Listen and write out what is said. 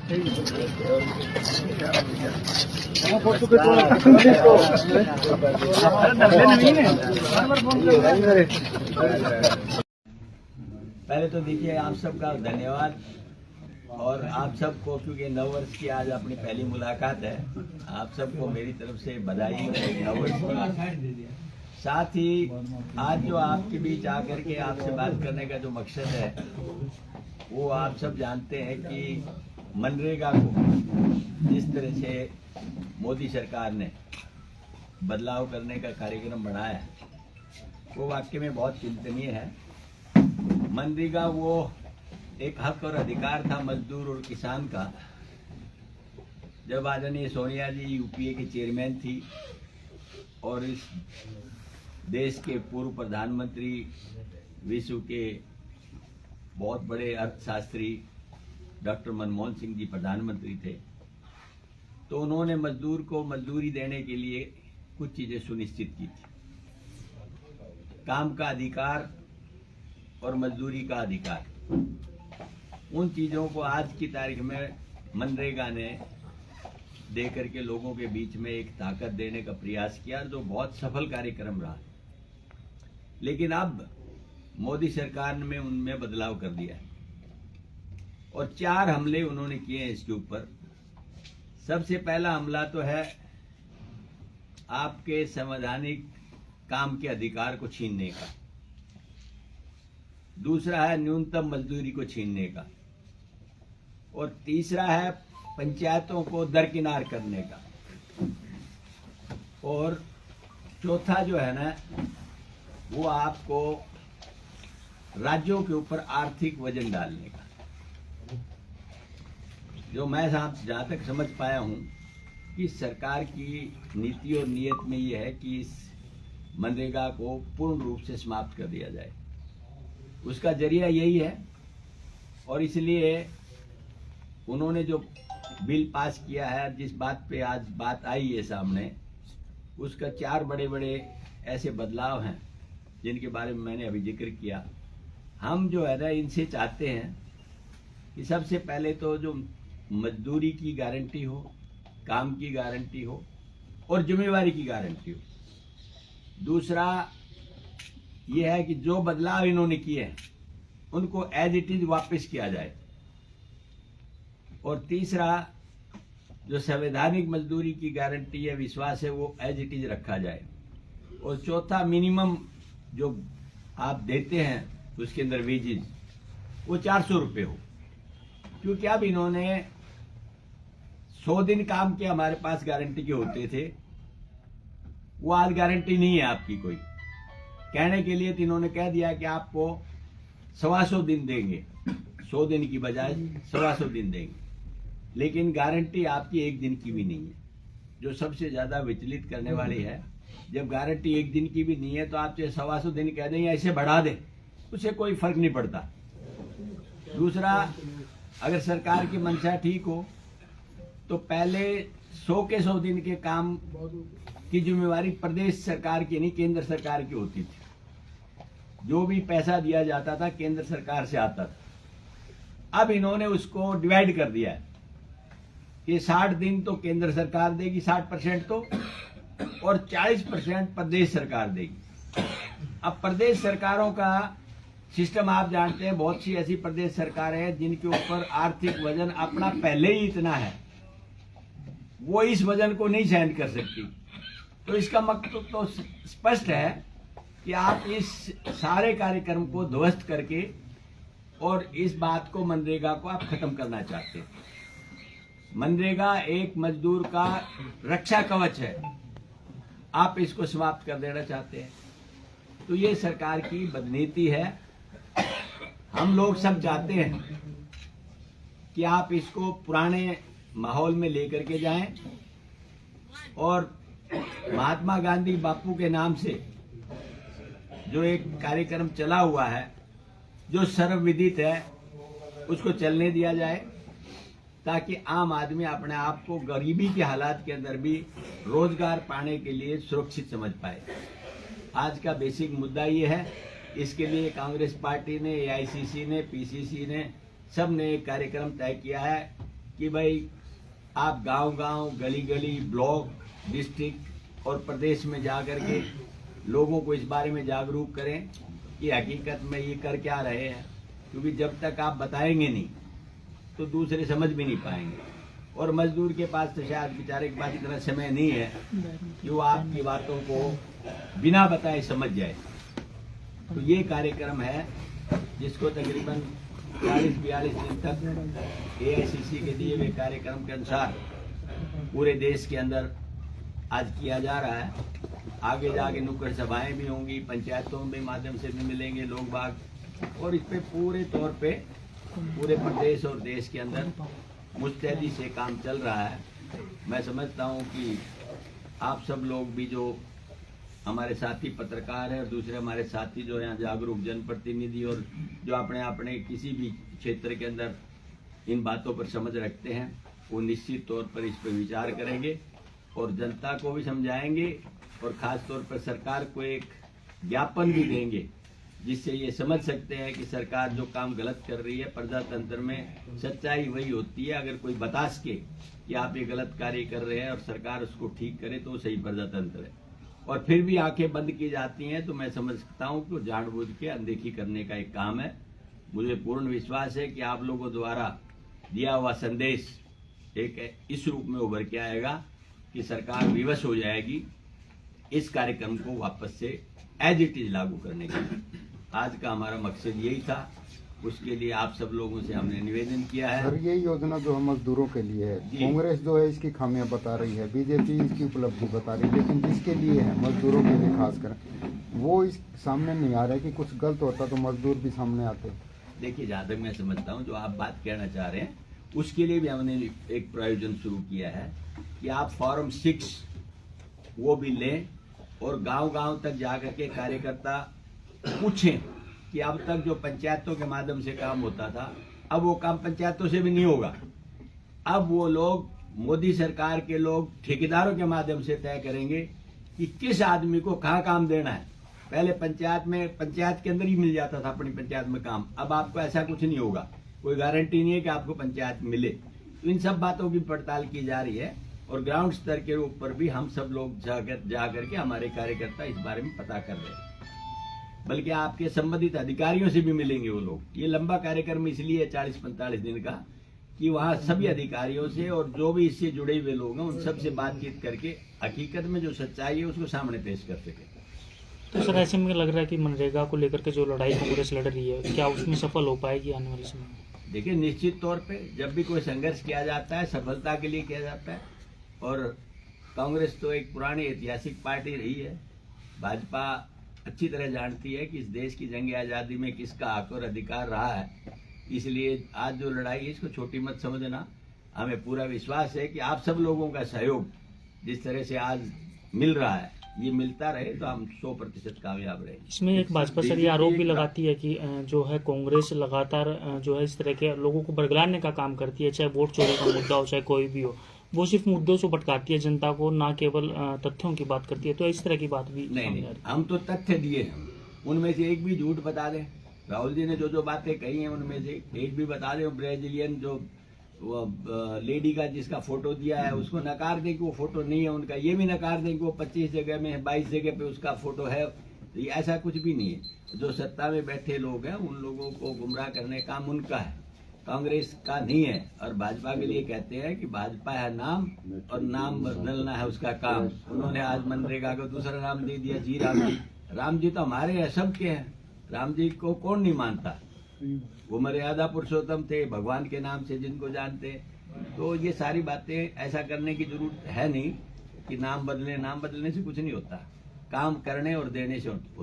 पहले तो देखिए आप सबका धन्यवाद और आप सबको, क्योंकि नववर्ष की आज अपनी पहली मुलाकात है, आप सबको मेरी तरफ से बधाई नववर्ष की। साथ ही आज जो आपके बीच आकर के आपसे बात करने का जो मकसद है वो आप सब जानते हैं कि मनरेगा को जिस तरह से मोदी सरकार ने बदलाव करने का कार्यक्रम बनाया है वो वाकई में बहुत चिंतनीय है। मनरेगा वो एक हक और अधिकार था मजदूर और किसान का। जब आदरणीय सोनिया जी यूपीए के चेयरमैन थी और इस देश के पूर्व प्रधानमंत्री, विश्व के बहुत बड़े अर्थशास्त्री डॉक्टर मनमोहन सिंह जी प्रधानमंत्री थे, तो उन्होंने मजदूर को मजदूरी देने के लिए कुछ चीजें सुनिश्चित की थी। काम का अधिकार और मजदूरी का अधिकार, उन चीजों को आज की तारीख में मनरेगा ने दे करके लोगों के बीच में एक ताकत देने का प्रयास किया, जो बहुत सफल कार्यक्रम रहा। लेकिन अब मोदी सरकार ने उनमें बदलाव कर दिया है और 4 हमले उन्होंने किए हैं इसके ऊपर। सबसे पहला हमला तो है आपके संवैधानिक काम के अधिकार को छीनने का, दूसरा है न्यूनतम मजदूरी को छीनने का, और तीसरा है पंचायतों को दरकिनार करने का, और चौथा जो है ना वो आपको राज्यों के ऊपर आर्थिक वजन डालने का। जो मैं जहां तक समझ पाया हूं कि सरकार की नीति और नीयत में ये है कि इस मनरेगा को पूर्ण रूप से समाप्त कर दिया जाए, उसका जरिया यही है। और इसलिए उन्होंने जो बिल पास किया है, जिस बात पे आज बात आई है सामने, उसका 4 बड़े बड़े ऐसे बदलाव हैं जिनके बारे में मैंने अभी जिक्र किया। हम जो है ना इनसे चाहते हैं कि सबसे पहले तो जो मजदूरी की गारंटी हो, काम की गारंटी हो और जिम्मेवारी की गारंटी हो। दूसरा ये है कि जो बदलाव इन्होंने किए हैं उनको एज इट इज वापस किया जाए। और तीसरा जो संवैधानिक मजदूरी की गारंटी है, विश्वास है, वो एज इट इज रखा जाए। और चौथा मिनिमम जो आप देते हैं उसके अंदर वेजेज वो 400 रुपये हो, क्योंकि अब इन्होंने 100 दिन काम के हमारे पास गारंटी के होते थे, वो आज गारंटी नहीं है आपकी कोई। कहने के लिए तो इन्होंने कह दिया कि आपको 125 दिन देंगे, 100 दिन की बजाय 125 दिन देंगे, लेकिन गारंटी आपकी 1 दिन की भी नहीं है, जो सबसे ज्यादा विचलित करने वाली है। जब गारंटी 1 दिन की भी नहीं है तो आप चाहे 125 दिन कह दें या ऐसे बढ़ा दें, उससे कोई फर्क नहीं पड़ता। दूसरा, अगर सरकार की मंशा ठीक हो तो पहले 100 के 100 दिन के काम की जिम्मेवारी प्रदेश सरकार की नहीं, केंद्र सरकार की होती थी। जो भी पैसा दिया जाता था केंद्र सरकार से आता था। अब इन्होंने उसको डिवाइड कर दिया है कि 60 दिन तो केंद्र सरकार देगी, 60% तो, और 40% प्रदेश सरकार देगी। अब प्रदेश सरकारों का सिस्टम आप जानते हैं, बहुत सी ऐसी प्रदेश सरकारें हैं जिनके ऊपर आर्थिक वजन अपना पहले ही इतना है, वो इस वजन को नहीं सहन कर सकती। तो इसका मतलब तो स्पष्ट है कि आप इस सारे कार्यक्रम को ध्वस्त करके और इस बात को, मनरेगा को आप खत्म करना चाहते हैं। मनरेगा एक मजदूर का रक्षा कवच है, आप इसको समाप्त कर देना चाहते हैं। तो ये सरकार की बदनीति है। हम लोग सब चाहते हैं कि आप इसको पुराने माहौल में लेकर के जाएं और महात्मा गांधी बापू के नाम से जो एक कार्यक्रम चला हुआ है, जो सर्वविदित है, उसको चलने दिया जाए, ताकि आम आदमी अपने आप को गरीबी के हालात के अंदर भी रोजगार पाने के लिए सुरक्षित समझ पाए। आज का बेसिक मुद्दा ये है। इसके लिए कांग्रेस पार्टी ने, एआईसीसी ने, पीसीसी ने, सब ने एक कार्यक्रम तय किया है कि भाई आप गांव-गांव, गली-गली, ब्लॉक, डिस्ट्रिक्ट और प्रदेश में जा करके लोगों को इस बारे में जागरूक करें कि हकीकत में ये कर क्या रहे हैं, क्योंकि जब तक आप बताएंगे नहीं तो दूसरे समझ भी नहीं पाएंगे। और मजदूर के पास तो शायद बेचारे के पास इतना समय नहीं है कि वो आपकी बातों को बिना बताए समझ जाए। तो ये कार्यक्रम है जिसको तकरीबन 40-42 दिन तक एआईसीसी के दिए हुए कार्यक्रम के अनुसार पूरे देश के अंदर आज किया जा रहा है। आगे जाके नुक्कड़ सभाएं भी होंगी, पंचायतों के माध्यम से भी मिलेंगे लोग बाग, और इस पे पूरे तौर पे पूरे प्रदेश और देश के अंदर मुस्तैदी से काम चल रहा है। मैं समझता हूं कि आप सब लोग भी जो हमारे साथी पत्रकार हैं और दूसरे हमारे साथी जो हैं जागरूक जनप्रतिनिधि और जो अपने किसी भी क्षेत्र के अंदर इन बातों पर समझ रखते हैं, वो निश्चित तौर पर इस पर विचार करेंगे और जनता को भी समझाएंगे और खास तौर पर सरकार को एक ज्ञापन भी देंगे जिससे ये समझ सकते हैं कि सरकार जो काम गलत कर रही है। प्रजातंत्र में सच्चाई वही होती है, अगर कोई बता सके कि आप ये गलत कार्य कर रहे हैं और सरकार उसको ठीक करे तो सही प्रजातंत्र है। और फिर भी आंखें बंद की जाती हैं तो मैं समझ सकता हूं कि जानबूझ के अनदेखी करने का एक काम है। मुझे पूर्ण विश्वास है कि आप लोगों द्वारा दिया हुआ संदेश एक इस रूप में उभर के आएगा कि सरकार विवश हो जाएगी इस कार्यक्रम को वापस से एज इट इज लागू करने के लिए। आज का हमारा मकसद यही था, उसके लिए आप सब लोगों से हमने निवेदन किया है। सर, ये योजना जो है मजदूरों के लिए है, कांग्रेस जो है इसकी खामियां बता रही है, बीजेपी इसकी उपलब्धि बता रही है, लेकिन जिसके लिए है मजदूरों के लिए खासकर वो इस सामने नहीं आ रहा है कि कुछ गलत होता तो मजदूर भी सामने आते। देखिए, जहाँ तक मैं समझता हूँ जो आप बात कहना चाह रहे हैं उसके लिए भी हमने एक प्रयोजन शुरू किया है कि आप फॉर्म 6 वो भी लें और गांव-गांव तक जाकर के कार्यकर्ता पूछें कि अब तक जो पंचायतों के माध्यम से काम होता था अब वो काम पंचायतों से भी नहीं होगा। अब वो लोग मोदी सरकार के लोग ठेकेदारों के माध्यम से तय करेंगे कि किस आदमी को कहाँ काम देना है। पहले पंचायत के अंदर ही मिल जाता था अपनी पंचायत में काम, अब आपको ऐसा कुछ नहीं होगा, कोई गारंटी नहीं है कि आपको पंचायत मिले। तो इन सब बातों की पड़ताल की जा रही है और ग्राउंड स्तर के ऊपर भी हम सब लोग जा करके हमारे कार्यकर्ता इस बारे में पता कर रहे हैं, बल्कि आपके संबंधित अधिकारियों से भी मिलेंगे वो लोग। ये लंबा कार्यक्रम इसलिए 40-45 दिन का कि वहाँ सभी अधिकारियों से और जो भी इससे जुड़े हुए लोग हैं उन सब से बातचीत करके हकीकत में जो सच्चाई है उसको सामने पेश कर सके। तो सर, ऐसे में लग रहा है कि मनरेगा को लेकर के जो लड़ाई कांग्रेस लड़ रही है क्या उसमें सफल हो पाएगी आने वाले समय में? देखिए, निश्चित तौर पे जब भी कोई संघर्ष किया जाता है सफलता के लिए किया जाता है, और कांग्रेस तो एक पुरानी ऐतिहासिक पार्टी रही है। भाजपा अच्छी तरह जानती है कि इस देश की जंग आज़ादी में किसका हक और अधिकार रहा है, इसलिए आज जो लड़ाई है इसको छोटी मत समझना। हमें पूरा विश्वास है कि आप सब लोगों का सहयोग जिस तरह से आज मिल रहा है ये मिलता रहे तो हम 100% कामयाब रहे। इसमें एक भाजपा सर ये आरोप भी लगाती है कि जो है कांग्रेस लगातार जो है इस तरह के लोगों को बरगलाने का काम करती है, चाहे वोट चोरी का मुद्दा हो चाहे कोई भी हो, वो सिर्फ मुद्दों से भटकाती है जनता को, ना केवल तथ्यों की बात करती है। तो इस तरह की बात भी नहीं, हम तो तथ्य दिए हैं, उनमें से एक भी झूठ बता दें। राहुल जी ने जो बातें कही हैं उनमें से एक भी बता दें। ब्राजीलियन जो लेडी का जिसका फोटो दिया है उसको नकार दें कि वो फोटो नहीं है उनका, ये भी नकार दें कि वो 25 जगह में 22 जगह पे उसका फोटो है। तो ये ऐसा कुछ भी नहीं है। जो सत्ता में बैठे लोग हैं उन लोगों को गुमराह करने का काम उनका है, कांग्रेस का नहीं है। और भाजपा के लिए कहते हैं कि भाजपा है नाम और नाम बदलना है उसका काम। उन्होंने आज मनरेगा को दूसरा नाम दे दिया, जी राम जी। राम जी तो हमारे हैं, सबके हैं। राम जी को कौन नहीं मानता, वो मर्यादा पुरुषोत्तम थे, भगवान के नाम से जिनको जानते। तो ये सारी बातें ऐसा करने की जरूरत है नहीं कि नाम बदलने से कुछ नहीं होता, काम करने और देने से होता।